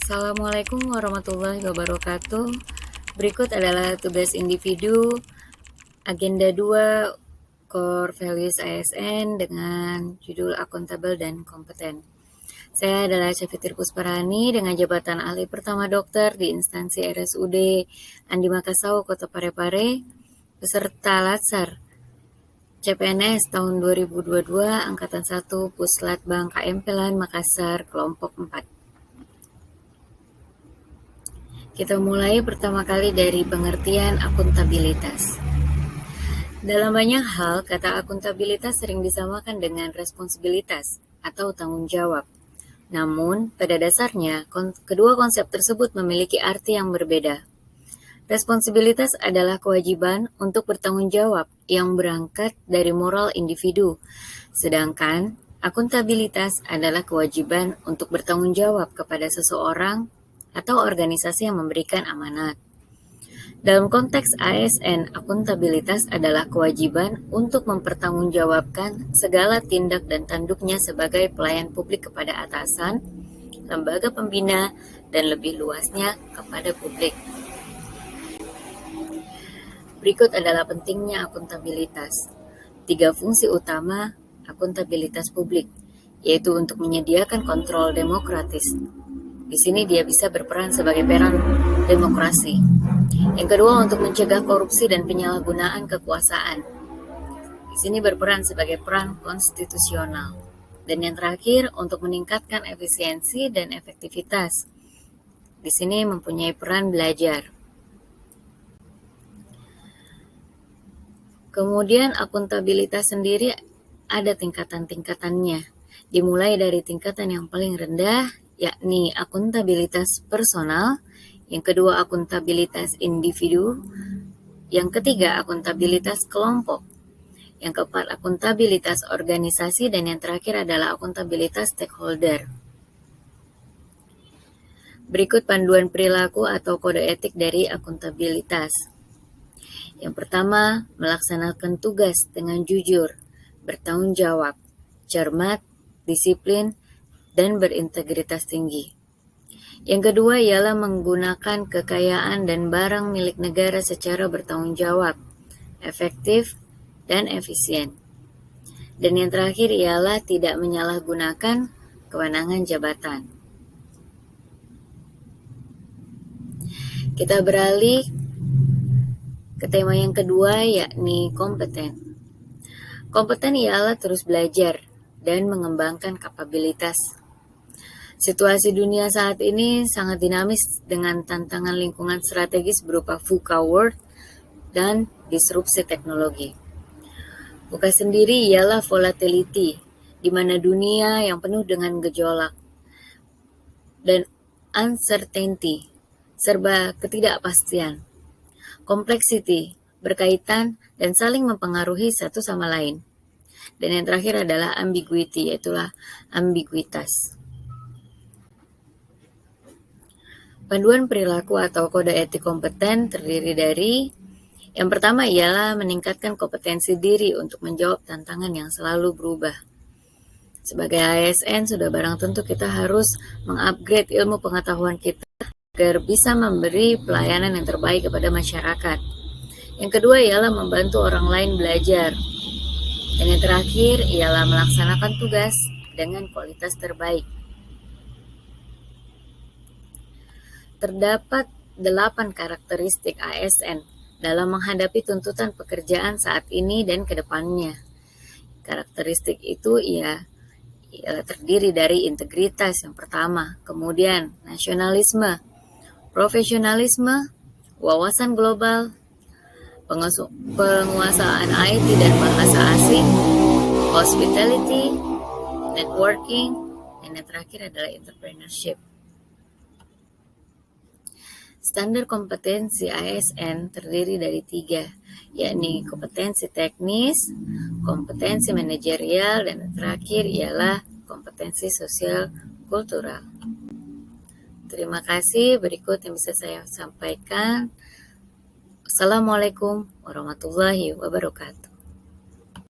Assalamualaikum warahmatullahi wabarakatuh. Berikut adalah tugas individu agenda 2 Core Values ASN dengan judul akuntabel dan kompeten. Saya adalah Syafitri Pusparani dengan jabatan ahli pertama dokter di instansi RSUD Andi Makassau, Kota Parepare, beserta Latsar CPNS tahun 2022 Angkatan 1 Puslat Bank KM Pelan Makassar kelompok 4. Kita mulai pertama kali dari pengertian akuntabilitas. Dalam banyak hal, kata akuntabilitas sering disamakan dengan responsibilitas atau tanggung jawab. Namun, pada dasarnya, kedua konsep tersebut memiliki arti yang berbeda. Responsibilitas adalah kewajiban untuk bertanggung jawab yang berangkat dari moral individu, sedangkan akuntabilitas adalah kewajiban untuk bertanggung jawab kepada seseorang atau organisasi yang memberikan amanat. Dalam konteks ASN, akuntabilitas adalah kewajiban untuk mempertanggungjawabkan segala tindak dan tanduknya sebagai pelayan publik kepada atasan, lembaga pembina, dan lebih luasnya kepada publik. Berikut adalah pentingnya akuntabilitas. 3 fungsi utama akuntabilitas publik, yaitu untuk menyediakan kontrol demokratis. Di sini dia bisa berperan sebagai peran demokrasi. Yang kedua, untuk mencegah korupsi dan penyalahgunaan kekuasaan. Di sini berperan sebagai peran konstitusional. Dan yang terakhir, untuk meningkatkan efisiensi dan efektivitas. Di sini mempunyai peran belajar. Kemudian akuntabilitas sendiri ada tingkatan-tingkatannya. Dimulai dari tingkatan yang paling rendah, yakni akuntabilitas personal, yang kedua akuntabilitas individu, yang ketiga akuntabilitas kelompok, yang keempat akuntabilitas organisasi, dan yang terakhir adalah akuntabilitas stakeholder. Berikut panduan perilaku atau kode etik dari akuntabilitas. Yang pertama, melaksanakan tugas dengan jujur, bertanggung jawab, cermat, disiplin, dan berintegritas tinggi. Yang kedua ialah menggunakan kekayaan dan barang milik negara secara bertanggung jawab, efektif, dan efisien. Dan yang terakhir ialah tidak menyalahgunakan kewenangan jabatan. Kita beralih ke tema yang kedua, yakni kompeten. Kompeten ialah terus belajar dan mengembangkan kapabilitas. Situasi dunia saat ini sangat dinamis dengan tantangan lingkungan strategis berupa VUCA World dan disrupsi teknologi. VUCA sendiri ialah volatility, di mana dunia yang penuh dengan gejolak, dan uncertainty, serba ketidakpastian. Complexity, berkaitan dan saling mempengaruhi satu sama lain. Dan yang terakhir adalah ambiguity, yaitulah ambiguitas. Panduan perilaku atau kode etik kompeten terdiri dari yang pertama ialah meningkatkan kompetensi diri untuk menjawab tantangan yang selalu berubah. Sebagai ASN, sudah barang tentu kita harus mengupgrade ilmu pengetahuan kita agar bisa memberi pelayanan yang terbaik kepada masyarakat. Yang kedua ialah membantu orang lain belajar. Dan yang terakhir ialah melaksanakan tugas dengan kualitas terbaik. Terdapat 8 karakteristik ASN dalam menghadapi tuntutan pekerjaan saat ini dan ke depannya. Karakteristik itu ialah terdiri dari integritas yang pertama, kemudian nasionalisme, profesionalisme, wawasan global, penguasaan IT dan bahasa asing, hospitality, networking, dan yang terakhir adalah entrepreneurship. Standar kompetensi ASN terdiri dari 3, yakni kompetensi teknis, kompetensi manajerial, dan terakhir ialah kompetensi sosial kultural. Terima kasih. Berikut yang bisa saya sampaikan. Assalamualaikum warahmatullahi wabarakatuh.